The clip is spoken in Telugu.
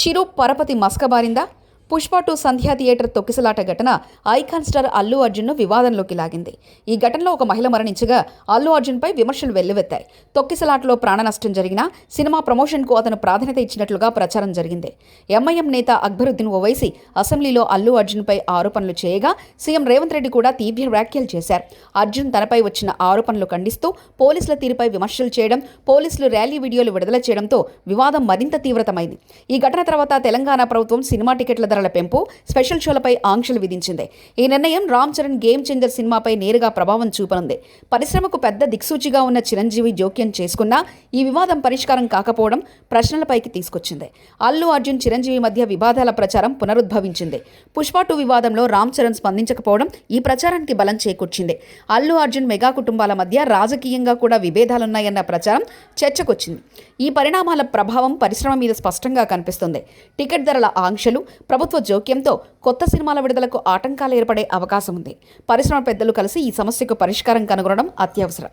చిరు పరపతి మస్కబారిందా? పుష్ప 2 సంధ్యా థియేటర్ తొక్కిసలాట ఘటన ఐకాన్ స్టార్ అల్లు అర్జున్ను వివాదంలోకి లాగింది. ఈ ఘటనలో ఒక మహిళ మరణించగా అల్లు అర్జున్పై విమర్శలు వెల్లువెత్తాయి. తొక్కిసలాటలో ప్రాణ నష్టం జరిగినా సినిమా ప్రమోషన్కు అతను ప్రాధాన్యత ఇచ్చినట్లుగా ప్రచారం జరిగింది. ఎంఐఎం నేత అక్బరుద్దీన్ ఓవైసీ అసెంబ్లీలో అల్లు అర్జున్పై ఆరోపణలు చేయగా సీఎం రేవంత్ రెడ్డి కూడా తీవ్ర వ్యాఖ్యలు చేశారు. అర్జున్ తనపై వచ్చిన ఆరోపణలు ఖండిస్తూ పోలీసుల తీరుపై విమర్శలు చేయడం, పోలీసులు ర్యాలీ వీడియోలు విడుదల చేయడంతో వివాదం మరింత తీవ్రతమైంది. ఈ ఘటన తర్వాత తెలంగాణ ప్రభుత్వం సినిమా టికెట్ల ధరల పెంపు, స్పెషల్ షోలపై ఆంక్షలు విధించింది. ఈ నిర్ణయం రామ్ చరణ్ గేమ్ చేంజర్ సినిమాపై నేరుగా ప్రభావం చూపనుంది. పరిశ్రమకు పెద్ద దిక్సూచిగా ఉన్న చిరంజీవి జోక్యం చేసుకున్నా ఈ వివాదం పరిష్కారం కాకపోవడం ప్రశ్నలపైకి తీసుకొచ్చింది. అల్లు అర్జున్ చిరంజీవి మధ్య వివాదాల ప్రచారం పునరుద్భవించింది. పుష్ప 2 వివాదంలో రామ్ చరణ్ స్పందించకపోవడం ఈ ప్రచారానికి బలం చేకూర్చింది. అల్లు అర్జున్ మెగా కుటుంబాల మధ్య రాజకీయంగా కూడా విభేదాలున్నాయన్న ప్రచారం చర్చకొచ్చింది. ఈ పరిణామాల ప్రభావం పరిశ్రమ మీద స్పష్టంగా కనిపిస్తుంది. టికెట్ ధరల ఆంక్షలు, ప్రభుత్వ జోక్యంతో కొత్త సినిమాల విడుదలకు ఆటంకాలు ఏర్పడే అవకాశం ఉంది. పరిశ్రమ పెద్దలు కలిసి ఈ సమస్యకు పరిష్కారం కనుగొనడం అత్యవసరం.